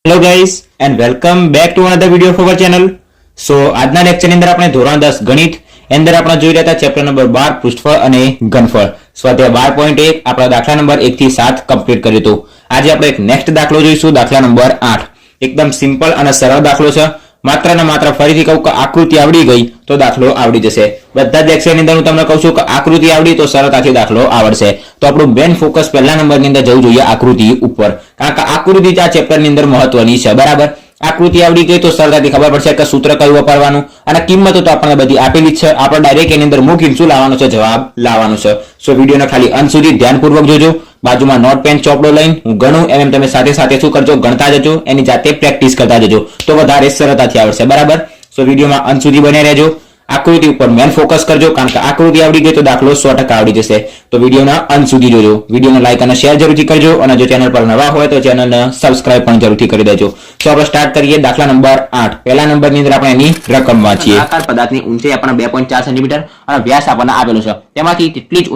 Hello guys and welcome back to another video of our channel. So આજના લેક્ચરની અંદર આપણે ધોરણ 10 ગણિત અંદર આપણે જોઈ રહ્યા હતા ચેપ્ટર નંબર 12 પૃષ્ઠફળ અને ઘનફળ. સ્વાધ્યાય 12.1 આપણા દાખલા નંબર 1 થી 7 કમ્પ્લીટ કર્યો હતો. આજે આપણે એક નેક્સ્ટ દાખલો જોઈશું, દાખલા નંબર 8. એકદમ સિમ્પલ અને સરળ દાખલો છે. માત્ર ને માત્ર ફરીથી કહું કે આકૃતિ આવડી ગઈ તો દાખલો આવડી જશે. બધા જ લેક્ચરની અંદર હું તમને કહું છું કે આકૃતિ આવડી તો સરળતાથી દાખલો આવડશે. તો આપણું મેન ફોકસ પહેલા નંબરની અંદર જવું જોઈએ આકૃતિ ઉપર, કારણ કે આકૃતિ આ ચેપ્ટરની અંદર મહત્વની છે. બરાબર, આકૃતિ આવડી ગઈ તો સરળતાથી ખબર પડશે કે સૂત્ર કયું વાપરવાનું અને કિંમતો તો આપણને બધી આપેલી જ છે. આપણે ડાયરેક્ટ એની અંદર મૂકીને શું લાવવાનું છે, જવાબ લાવવાનો છે. સો વિડીયોને ખાલી અંત સુધી ધ્યાનપૂર્વક જોજો. બાજુમાં નોટ પેન ચોપડો લઈને હું ગણું એમ તમે સાથે સાથે શું કરજો, ગણતા જજો, એની જાતે પ્રેક્ટિસ કરતા જજો તો વધારે સરળતાથી આવડશે. બરાબર, સો વિડીયોમાં અંત સુધી બને રહેજો. આકૃતિ ઉપર મેન ફોકસ કરજો, કારણ કે આકૃતિ આવડી ગઈ તો દાખલો 100% આવડી જશે. તો વિડીયોના અંત સુધી જોજો. વિડીયોને લાઈક અને શેર જરૂરથી કરજો અને જો ચેનલ પર નવા હોય તો ચેનલને સબસ્ક્રાઇબ પણ જરૂરથી કરી દેજો. તો આપણે સ્ટાર્ટ કરીએ દાખલા નંબર 8. પહેલા નંબરની અંદર આપણે એની રકમ વાંચીએ. આકાર પદાર્થની ઊંચાઈ આપણને 2.4 સેન્ટીમીટર અને વ્યાસ આપણને આપેલો છે. તેમાંથી તેટલી જ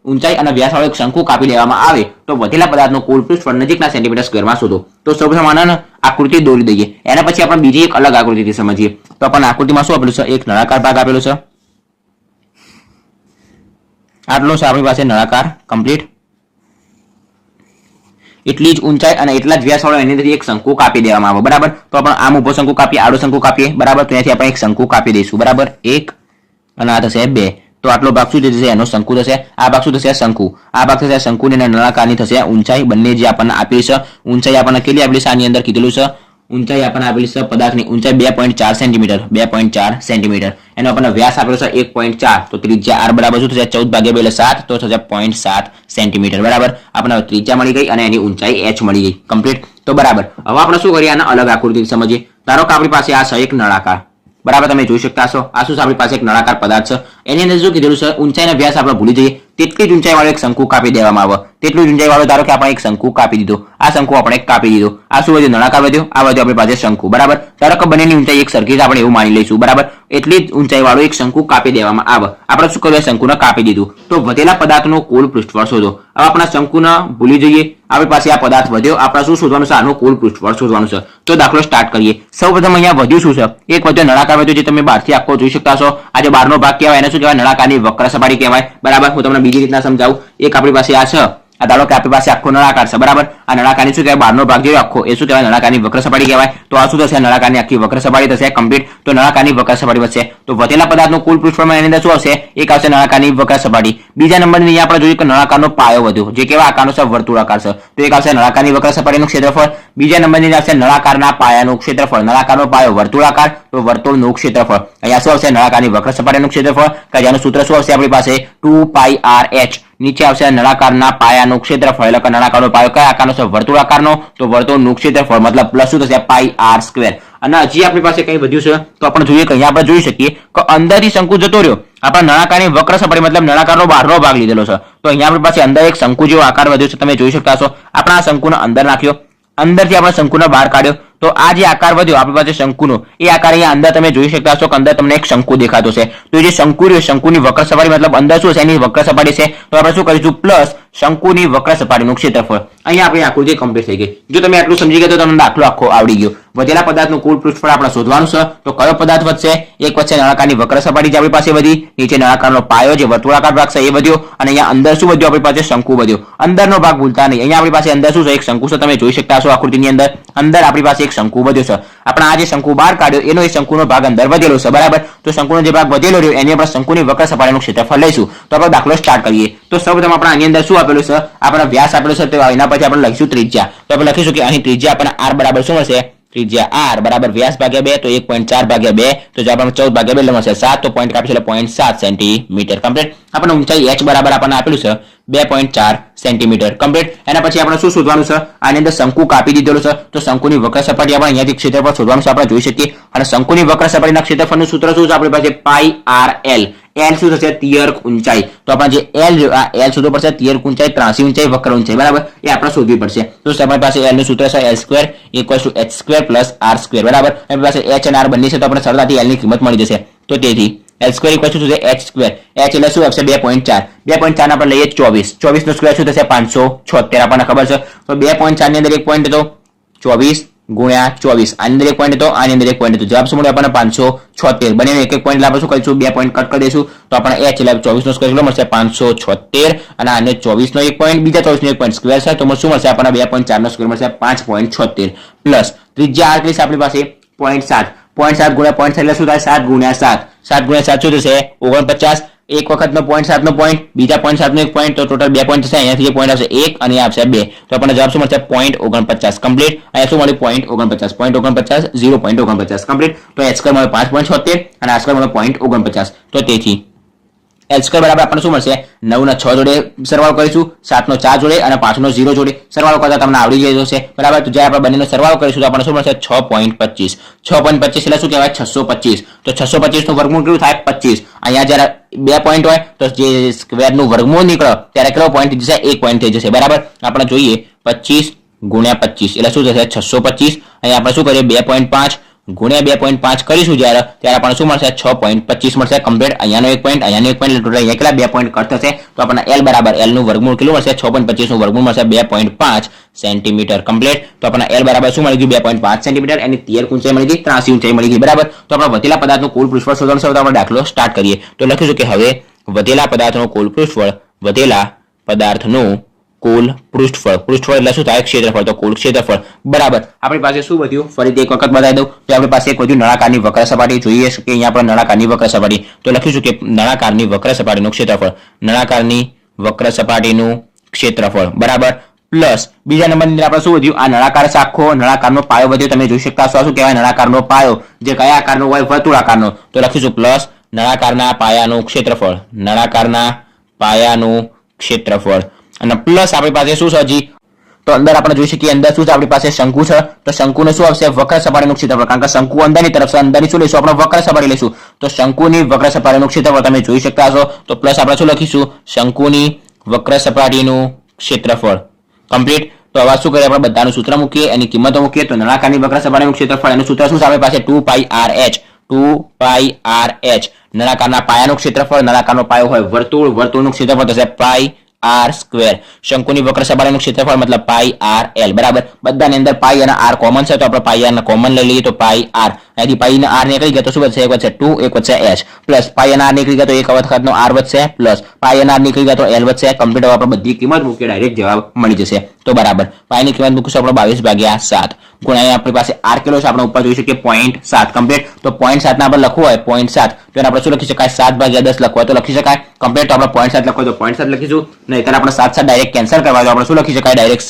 ઊંચાઈ અને વ્યાસવાળો એક શંકુ કાપી લેવામાં આવે તો વધેલા પદાર્થનો કુલ પૃષ્ઠફળ નજીકના સેન્ટીમીટર સ્ક્વેરમાં શોધો. તો સૌપ્રથમ આને આકૃતિ દોરી દઈએ. એના પછી આપણે બીજી એક અલગ આકૃતિથી સમજીએ. તો આપણને આકૃતિમાં શું આપેલું છે, એક નળાકાર ભાગ આપેલો છે. આટલો છે આપણી પાસે નળાકાર કમ્પ્લીટ. એટલી જ ઊંચાઈ અને એટલા જ વ્યાસવાળો એની અંદર એક શંકુ કાપી દેવામાં આવે. બરાબર, તો આપણે આમ ઊભો શંકુ કાપીએ, આડો શંકુ કાપીએ. બરાબર, તો ત્યાંથી આપણે એક શંકુ કાપી દઈશું. બરાબર, એક અને આ થશે 2. તો આટલો ભાગ શું થશે, એનો શંકુ થશે. આ ભાગ શું થશે, શંકુ. આ ભાગ થશે શંકુની અને નળાકારની થશે ઊંચાઈ. બંને જે આપણને આપેલી છે ઊંચાઈ આપણને કેટલી આપેલી છે, આની અંદર કીધેલું છે ઊંચાઈ આપણને આપેલી છે પદાર્થની ઊંચાઈ 2.4 સેન્ટીમીટર. 2.4 સેન્ટીમીટર. એનો આપણને વ્યાસ આપેલો છે 1.4. તો ત્રિજ્યા r બરાબર શું થશે, 14 / 2 7. તો થશે 0.7 સેન્ટીમીટર. બરાબર, આપણને ત્રિજ્યા મળી ગઈ અને એની ઊંચાઈ h મળી ગઈ કમ્પ્લીટ. તો બરાબર, હવે આપણે શું કરીએ, આના અલગ આકૃતિ સમજીએ. ધારો કે આપણી પાસે આ છે એક નળાકાર. બરાબર, તમે જોઈ શકતા છો આ શું છે, આપણી પાસે એક નળાકાર પદાર્થ છે. એની અંદર શું કીધેલું છે, ઊંચાઈ અને વ્યાસ આપણે ભૂલી જઈએ. તેટલી જ ઊંચાઈ વાળો એક શંકુ કાપી દેવામાં આવે. તેટલું જ ઊંચાઈ વાળો ધારો કે આપણે એક શંકુ કાપી દીધો. આ શંકુ આપણે કાપી દીધો. આ શું વધ્યું, નળાકાર વધ્યો. આ વધ્યો આપણી પાસે શંકુ. બરાબર, ધારો કે બંનેની ઊંચાઈ એક સરખી જ આપણે એવું માની લઈશું. બરાબર, એટલી જ ઊંચાઈ વાળો એક શંકુ કાપી દેવામાં આવે. આપણે શું કર્યું, શંકુને કાપી દીધું. તો વધેલા પદાર્થનો કુલ પૃષ્ઠફળ શોધો. હવે આપણા શંકુને ભૂલી જઈએ. આપણી પાસે આ પદાર્થ વધ્યો. આપણે શું શોધવાનું છે, આનું કુલ પૃષ્ઠફળ શોધવાનું છે. તો દાખલો સ્ટાર્ટ કરીએ. સૌપ્રથમ અહીંયા વધ્યું શું છે, એક વધ્યો નળાકાર વધ્યો, જે તમે બહારથી આખો જોઈ શકતા છો. આ જે બહારનો ભાગ કહેવાય એને શું કહેવાય, નળાકારની વક્ર સપાટી કહેવાય. બરાબર, હું તમને બીજી રીતના સમજાવું. એક આપણી પાસે આ છે, આ ધારો કે આપણી પાસે આખો નળાકાર છે. બરાબર, આ નળાકારની શું કહેવાય, બહારનો ભાગ જે આખો એ શું કહેવાય, નળાકારની વક્ર સપાટી કહેવાય. તો આ શું થશે, નળાકારની આખી વક્ર સપાટી થશે કમ્પ્લીટ. તો નળાકારની વક્ર સપાટી વધશે. તો વધેલા પદાર્થનો કુલ પૃષ્ઠફળ એની અંદર શું આવશે, એક આવશે નળાકારની વક્ર સપાટી. બીજા નંબરની અહીંયા આપણે જોઈએ કે નળાકારનો પાયો વધ્યો, જે કેવા આકારનો છે, વર્તુળાકાર છે. તો એક આવશે નળાકારની વક્ર સપાટીનું ક્ષેત્રફળ. બીજા નંબરની આવશે નળાકારના પાયાનું ક્ષેત્રફળ. નળાકારનો પાયો વર્તુળાકાર, તો વર્તુળનું ક્ષેત્રફળ. અહીંયા શું આવશે, નળાકારની વક્ર સપાટીનું ક્ષેત્રફળ, કે જેનું સૂત્ર શું આવશે આપણી પાસે, 2πrh. નીચે આવશે નળાકારના પાયાનું ક્ષેત્રફળ. એટલે કે નળાકારનો પાયો કયા આકારનો છે, વર્તુળાકારનો, તો વર્તુળનું ક્ષેત્રફળ મતલબ પ્લસ શું થશે, πr². અને હજી આપણી પાસે કઈ વધ્યું છે, તો આપણે જોઈએ કે અહીંયા આપણે જોઈ શકીએ કે અંદરથી શંકુ જતો રહ્યો. આપણે નળાકારની વક્ર સપાટી મતલબ નળાકારનો બહારનો ભાગ લીધેલો છે. તો અહીંયા આપણી પાસે અંદર એક શંકુ જેવો આકાર વધ્યો છે, તમે જોઈ શકતા છો. આપણે આ શંકુને અંદર નાખ્યો, અંદરથી આપણે શંકુને બહાર કાઢ્યો. તો આ જે આકાર વધ્યો આપણી પાસે શંકુનો, એ આકાર અહીંયા અંદર તમે જોઈ શકતા છો કે અંદર તમને એક શંકુ દેખાતો છે. તો જે શંકુ રહ્યો, શંકુની વક્ર સપાટી મતલબ અંદર શું છે, એની વક્ર સપાટી છે. તો આપણે શું કરીશું, પ્લસ શંકુની વક્ર સપાટીનું ક્ષેત્રફળ. અહીંયા આપણી આકૃતિ કમ્પ્લીટ થઈ ગઈ. જો તમે આટલું સમજી ગયા તો તમને દાખલો આખો આવડી ગયો. વધેલા પદાર્થનું કુલ પૃષ્ઠફળ આપણે શોધવાનું છે. તો કયો પદાર્થ વધશે, એક વધશે નળાકારની વક્ર સપાટી જે આપણી પાસે વધી, નીચે નળાકારનો પાયો જે વર્તુળાકાર ભાગ છે એ વધ્યો, અને અહીંયા અંદર શું વધ્યો, આપણી પાસે શંકુ વધ્યો. અંદરનો ભાગ ભૂલતા નહીં. અહીંયા આપણી પાસે અંદર શું છે, એક શંકુ છે, તમે જોઈ શકતા છો આકૃતિની અંદર. અંદર આપણી પાસે એક શંકુ વધ્યો છે. આપણે આ જે શંકુ બહાર કાઢ્યો એનો એ શંકુનો ભાગ અંદર વધેલો છે. બરાબર, તો શંકુનો જે ભાગ વધેલો રહ્યો એની આપણે શંકુની વક્ર સપાટીનું ક્ષેત્રફળ લઈશું. તો આપણે દાખલો સ્ટાર્ટ કરીએ. તો સૌપ્રથમ આપણે આની અંદર શું આપેલું છે, આપણે વ્યાસ આપેલો છે. તો એના પછી આપણે લખીશું ત્રિજ્યા. તો આપણે લખીશું કે અહીં ત્રિજ્યા આપણને r બરાબર શું મળશે, ત્રિજ્યા r બરાબર વ્યાસ ભાગ્યા 2, તો 1.4 ભાગ્યા 2, તો જે આપણને 14 ભાગ્યા 2 મળશે 7. તો પોઈન્ટ કાપીશું એટલે 0.7 સેન્ટીમીટર કમ્પ્લીટ. આપણને ઊંચાઈ h બરાબર આપણને આપેલું છે 2.4 સેન્ટીમીટર કમ્પ્લીટ. એના પછી આપણે શું શોધવાનું છે, આની અંદર શંકુ કાપી દીધેલું છે. તો શંકુની વક્ર સપાટી આપણે અહીંયાથી ક્ષેત્રફળ શોધવાનું છે, આપણે જોઈ શકીએ. અને શંકુની વક્ર સપાટીના ક્ષેત્રફળનું સૂત્ર શું છે આપણી પાસે, πrl. l શું થશે, તિયર્ક ઊંચાઈ. તો આપણે જે l શોધવું પડશે, તિયર્ક ઊંચાઈ, ત્રાંસી ઊંચાઈ, વક્ર ઊંચાઈ. બરાબર, એ આપણે શોધવી પડશે. તો આપણી પાસે l નું સૂત્ર છે l² = h² + r². બરાબર, આપણી પાસે h અને r બંને છે, તો આપણે સરળતાથી l ની કિંમત મળી જશે. તો તેથી l² = શું થશે, h². h એટલે શું આવશે, 2.4. 2.4 આપણે લઈએ 24. 24 નો સ્ક્વેર શું થશે, 576 આપણને ખબર છે. તો 2.4 ની અંદર એક પોઈન્ટ હતો 24 ગુણ્યા 24 આની અંદર 1 પોઈન્ટ હતો આની અંદર 1 પોઈન્ટ હતો જવાબ શું મળ્યો આપણને 576 બંનેનો એક એક પોઈન્ટ આપણે શું કરીશું 2 પોઈન્ટ કટ કરી દઈશું તો આપણને h એટલે 24 નો સ્ક્વેર કેટલો મળશે 576 અને આને 24 નો 1 પોઈન્ટ બીજા 24 નો 1 પોઈન્ટ સ્ક્વેર છે તો શું મળશે આપણને 2.4 નો સ્ક્વેર મળશે 5.76 પ્લસ ત્રિજ્યા આર્ક છે આપણી પાસે 0.7 ગુણ્યા 0.7 એટલે શું થાય 7 ગુણ્યા 7 7 ગુણ્યા 7 શું થશે 49 એક વખતનો 0.7 નો પોઈન્ટ બીજા 0.7 નો 1 પોઈન્ટ તો ટોટલ 2 પોઈન્ટ થશે અહીંયાથી 1 પોઈન્ટ આવશે 1 અને અહીંયા આવશે 2 તો આપણને જવાબ શું મળશે 0.49 કમ્પ્લીટ અહીંયા શું મળ્યું 0.49 0.49 કમ્પ્લીટ તો h સ્ક્વેર મળે 5.76 અને આ સ્ક્વેર મળે 0.49 તો તેથી h સ્ક્વેર બરાબર આપણને શું મળશે 9 ના 6 જોડે સરવાળો કરીશું 7 નો 4 જોડે અને 5 નો 0 જોડે સરવાળો કરતા તમને આવડી જાય છે બરાબર તો જ્યારે આપણે બંનેનો સરવાળો કરીશું તો આપણને શું મળશે 6.25 એટલે શું કહેવાય 625 તો 625 નું વર્ગમૂળ કેટલું થાય 25 અહીંયા જ્યારે 2 પોઈન્ટ હોય તો જે સ્ક્વેર નું વર્ગમૂળ નીકળે ત્યારે કેટલો પોઈન્ટ થઈ જશે 1 પોઈન્ટ થઈ જશે બરાબર આપણે જોઈએ 25 ગુણ્યા 25 એટલે શું થશે 625 અહીંયા આપણે શું કરીએ 2.5 ગુણ્યા 2.5 કરીશું ત્યારે આપણને શું મળશે 6.25 મળશે કમ્પ્લીટ અહીંયાનો 1 પોઈન્ટ અહીંયાનો 1 પોઈન્ટ ટોટલ અહીંયા કેટલા 2 પોઈન્ટ કટ થશે તો આપણને l બરાબર l નું વર્ગમૂળ કેટલું મળશે 6.25 નું વર્ગમૂળ મળશે 2.5 સેન્ટીમીટર કમ્પ્લીટ તો આપણને l બરાબર શું મળી ગયું 2.5 સેન્ટીમીટર એની 13 ઊંચાઈ મળી ગઈ 83 ઊંચાઈ મળી ગઈ બરાબર તો આપણે વધેલા પદાર્થનું કુલ પૃષ્ઠફળ શોધવાનું છે તો આપણે દાખલો સ્ટાર્ટ કરીએ તો લખીશું કે હવે વધેલા પદાર્થનું કુલ પૃષ્ઠફળ વધેલા પદાર્થનું કુલ પૃષ્ઠફળ એટલે શું થાય ક્ષેત્રફળ તો કુલ ક્ષેત્રફળ બરાબર આપણી પાસે શું વધ્યું ફરીથી એક વખત બતાવી દઉં તો આપણી પાસે એક વધ્યું નળાકારની વક્ર સપાટી જોઈએ કે અહીંયા આપણે નળાકારની વક્ર સપાટી તો લખીશું કે નળાકારની વક્ર સપાટીનું ક્ષેત્રફળ નળાકારની વક્ર સપાટીનું ક્ષેત્રફળ બરાબર પ્લસ બીજા નંબરની અંદર આપણે શું વધ્યું આ નળાકાર આખો નળાકારનો પાયો વધ્યો તમે જોઈ શકતા છો શું કહેવાય નળાકારનો પાયો જે કયા આકારનો હોય વર્તુળાકારનો તો લખીશું પ્લસ નળાકારના પાયાનું ક્ષેત્રફળ નળાકારના પાયાનું ક્ષેત્રફળ અને પ્લસ આપણી પાસે શું છે હજી તો અંદર આપણે જોઈ શકીએ અંદર શું છે આપણી પાસે શંકુ છે તો શંકુને શું આવશે વક્ર સપાટીનું ક્ષેત્રફળ કારણ કે શંકુ અંદરની તરફ છે અંદરની શું લઈશું આપણે વક્ર સપાટી લઈશું તો શંકુની વક્ર સપાટીનું ક્ષેત્રફળ તમે જોઈ શકતા છો તો પ્લસ આપણે શું લખીશું શંકુની વક્ર સપાટીનું ક્ષેત્રફળ કમ્પ્લીટ તો હવે શું કરીએ આપણે બધાનું સૂત્ર મૂકીએ એની કિંમતો મૂકીએ તો નળાકારની વક્ર સપાટીનું ક્ષેત્રફળ એનું સૂત્ર શું છે આપણી પાસે 2πrh નળાકારના પાયાનું ક્ષેત્રફળ નળાકારનો પાયો હોય વર્તુળનું ક્ષેત્રફળ થશે પાઈ r સ્ક્વેર શંકુની વક્ર સપાટીનું ક્ષેત્રફળ મતલબ પાઈ r l બરાબર બધાની અંદર પાઈ અને r કોમન છે તો આપણે પાઈ r ને કોમન લઈ લઈએ તો પાઈ r અહીંથી પાઈ ને r નીકળી ગયા તો શું વધશે એક વધશે 2 એક વધશે h પ્લસ પાઈ અને r નીકળી ગયા તો એક વખતનો r વધશે પ્લસ પાઈ અને r નીકળી ગયા તો l વધશે કમ્પ્લીટ આપણે બધી કિંમત મૂકીએ ડાયરેક્ટ જવાબ મળી જશે તો બરાબર પાઈની કિંમત મૂકીશું આપણે 22/7 ગુણ્યા આપણી પાસે r કિલો છે આપણે ઉપર જોઈ શકીએ 0.7 કમ્પ્લીટ તો 0.7 ના આપણે લખવું હોય 0.7 તો આપણે શું લખી શકાય 7/10 લખવું હોય તો લખી શકાય કમ્પ્લીટ તો આપણે 0.7 લખવું હોય તો 0.7 લખીશું નહીં ત્યારે આપણે 7 ડાયરેક્ટ કેન્સલ કરવા તો આપણે શું લખી શકાય ડાયરેક્ટ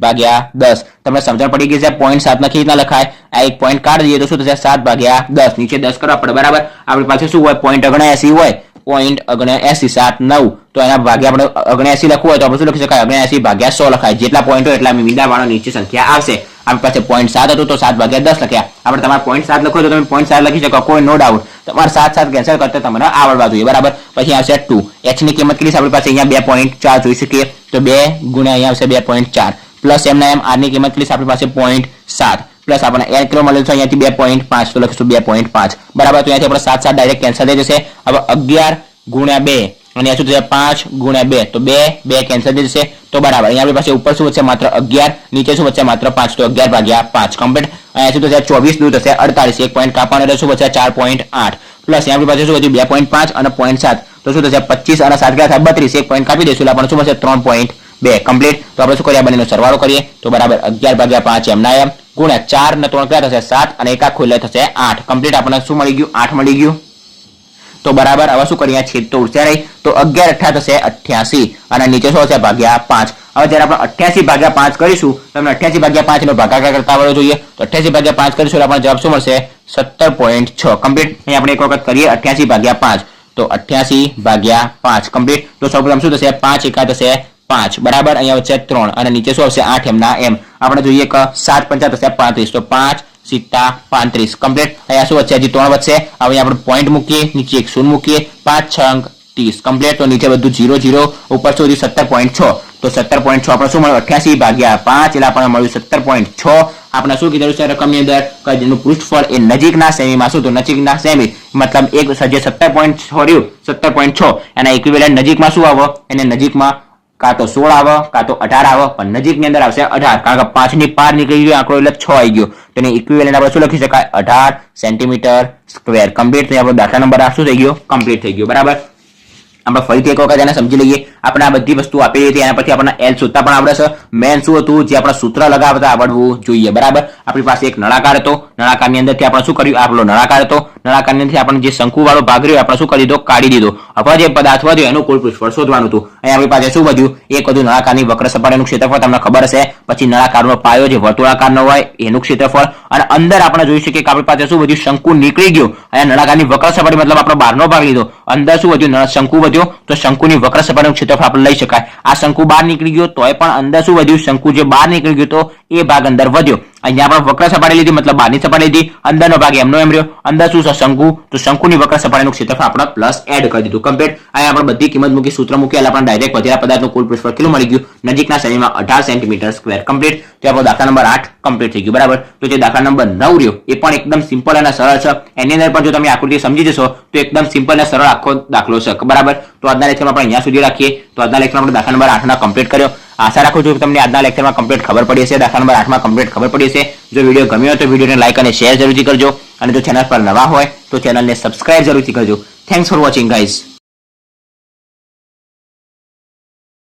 7/10 તમને સમજણ પડી ગઈ છે 0.7 લખી ના લખાય આ એક પોઈન્ટ કાઢી દઈએ તો શું થશે 7/10 નીચે 10 કરવા પડે બરાબર આપણી પાસે શું હોય 0.79 હોય 0.79 7 9 તો એના ભાગ્યા આપણે 79 લખવું હોય તો આપણે શું લખી શકાય 79/100 લખાય જેટલા પોઈન્ટ હોય એટલા મીંડાવાળો નીચે સંખ્યા આવશે આપણી પાસે 0.7 હતું તો 7/10 લખ્યા આપણે તમારે 0.7 લખો તો તમે 0.7 લખી શકો કોઈ નો ડાઉટ તમારે 7 કેન્સલ કરતા તમને આવડવા જોઈએ બરાબર પછી આવશે 2 h ની કિંમત કેટલી છે આપણી પાસે અહીંયા 2.4 જોઈ શકીએ તો 2 ગુણ્યા અહીંયા આવશે 2.4 પ્લસ એમના એમ r ની કિંમત કેટલી છે આપણી પાસે 0.7 પ્લસ આપણને l કિલો મળેલ છે અહીંયાથી 2.5 તો લખીશું 2.5 બરાબર તો અહીંયાથી આપણે 7 ડાયરેક્ટ કેન્સલ થઈ જશે હવે 11 ગુણ્યા 2 અને શું થશે 5 ગુણ્યા 2 તો 2 કેન્સલ થઈ જશે તો બરાબર અહીંયા આપણી પાસે ઉપર શું વચ્ચે માત્ર 11 નીચે શું વચ્ચે માત્ર 5 તો 11/5 કમ્પ્લીટ અહીંયા શું થશે 24 દૂર થશે 48 એક પોઈન્ટ કાપવાનો એટલે શું વચ્ચે 4.8 પ્લસ અહીંયા આપણી પાસે શું વધ્યું 2.5 અને 0.7 તો શું થશે 25 અને 7 ગયા થાય 32 એક પોઈન્ટ કાપી દઈશું એટલે આપણને શું મળશે 3.2 કમ્પ્લીટ તો આપણે શું કરીએ બંનેનો સરવાળો કરીએ તો બરાબર 11/5 એમના એમ ગુણ્યા 4 ને 3 કેટલા થશે 7 અને એક આખું એટલે થશે 8 કમ્પ્લીટ આપણને શું મળી ગયું 8 મળી ગયું તો બરાબર હવે શું કરીએ છેદ તો ઉડશે રહી તો 11 8 થશે 88 અને નીચે શું હશે ભાગ્યા 5 હવે જ્યારે આપણે 88/5 કરીશું તમને 88/5 નો ભાગાકાર કરતા આવડવો જોઈએ તો 88/5 કરીશું એટલે આપણને જવાબ શું મળશે 17.6 કમ્પ્લીટ અહીં આપણે એક વખત કરીએ 88/5 તો 88/5 કમ્પ્લીટ તો સૌપ્રથમ શું થશે 5 એકા થશે 5 બરાબર અહીંયા વચ્ચે 3 અને નીચે શું આવશે 8 એમના એમ આપણે જોઈએ કે 7 5 થશે 35 તો 5 સીતા 35 કમ્પ્લીટ અહીંયા શું વચ્ચે હજી 3 વચ્ચે હવે આપણે પોઈન્ટ મૂકીએ નીચે એક શૂન્ય મૂકીએ 5 6 અંક 30 કમ્પ્લીટ તો નીચે બધું 0 0 ઉપર સુધી 17.6 તો 17.6 આપણે શું મળ્યું 88/5 એટલે આપણને મળ્યું 17.6 આપણે શું કીધું છે રકમની અંદર કે જેનું પૃષ્ઠફળ એ નજીકના સેમીમાં શું તો નજીકના સેમી મતલબ એક જે 17.6 રહ્યું 17.6 એના ઇક્વિવેલન્ટ નજીકમાં શું આવો એને નજીકમાં કાં તો 16 આવે કાં તો 18 આવે, પણ નજીકની અંદર આવશે 18, કારણ કે 5 ની પાર નીકળી ગયો આંકડો એટલે 6 આવી ગયો. તેની ઇક્વિવેલન્ટ આપણે શું લખી શકાય? 18 સેન્ટીમીટર સ્ક્વેર. કમ્પ્લીટ થઈ આપણો દાખલા નંબર 8 શું થઈ ગયો? કમ્પ્લીટ થઈ ગયો. બરાબર. આપણે ફરીથી એક વખત એને સમજી લઈએ. આપણે આ બધી વસ્તુ આપેલી હતી, એના પરથી આપણને એલ શોધતા પણ આવડે છે. મેન શું હતું? જે આપણે સૂત્ર લગાવતા આવડવું જોઈએ. બરાબર. આપણી પાસે એક નળાકાર હતો, નળાકારની અંદરથી આપણે શું કર્યું? આપણો નળાકાર હતો, નળાકારની અંદરથી આપણે જે શંકુ વાળો ભાગ રહ્યો આપણે શું કરી દીધો? કાઢી દીધો. હવે જે પદાર્થ વધ્યો એનું કુલ પૃષ્ઠફળ શોધવાનું હતું. અહીંયા આપણી પાસે શું વધ્યું? એક વધ્યું નળાકારની વક્ર સપાટીનું ક્ષેત્રફળ, તમને ખબર હશે. પછી નળાકારનો પાયો જે વર્તુળાકારનો હોય એનું ક્ષેત્રફળ, અને અંદર આપણે જોઈ શકીએ કે આપણી પાસે શું વધ્યું? શંકુ નીકળી ગયો. અહીંયા નળાકારની વક્ર સપાટી મતલબ આપણે બહારનો ભાગ લીધો, અંદર શું વધ્યું? શંકુ વધ્યો. તો શંકુની વક્ર સપાટીનું ક્ષેત્રફળ આપણે લઈ શકાય. આ શંકુ બહાર નીકળી ગયો તોય પણ અંદર શું વધ્યું? શંકુ જે બહાર નીકળી ગયો તો એ ભાગ અંદર વધ્યો. અહીંયા આપણે વક્ર સપાટી લીધી મતલબ બહારની સપાટી લીધી, અંદરનો ભાગ એમનો એમ રહ્યો. અંદર શું છે? શંકુ. તો શંકુની વક્ર સપાટીનું ક્ષેત્રફળ આપણે પ્લસ એડ કરી દીધું. કમ્પ્લીટ. અહીંયા આપણે બધી કિંમત મૂકી, સૂત્ર મૂકી, એટલે આપણે ડાયરેક્ટ વધેલા પદાર્થનું કુલ પૃષ્ઠફળ કેટલું મળી ગયું? નજીકના શ્રેણીમાં 18 સેન્ટીમીટર સ્ક્વેર. કમ્પ્લીટ. તો આપણો દાખલા નંબર 8 કમ્પ્લીટ થઈ ગયું. બરાબર. તો જે દાખલા નંબર 9 રહ્યો એ પણ એકદમ સિમ્પલ અને સરળ છે. એની અંદર પણ જો તમે આકૃતિ સમજી જશો તો એકદમ સિમ્પલ અને સરળ આખો દાખલો છે. બરાબર. તો આજના લેક્ચરમાં આપણે અહીંયા સુધી રાખીએ. તો આજના લેક્ચરમાં આપણે દાખલા નંબર 8 ના કમ્પ્લીટ કર્યો. આશા રાખું છું કે તમને આજના લેક્ચરમાં કમ્પ્લીટ ખબર પડી હશે, દાખલા નંબર 8 માં કમ્પ્લીટ ખબર પડી હશે. જો વિડીયો ગમ્યો હોય તો વિડીયોને લાઈક અને શેર જરૂરથી કરજો, અને જો ચેનલ પર નવા હોય તો ચેનલને સબસ્ક્રાઇબ જરૂરથી કરજો. Thanks for watching guys.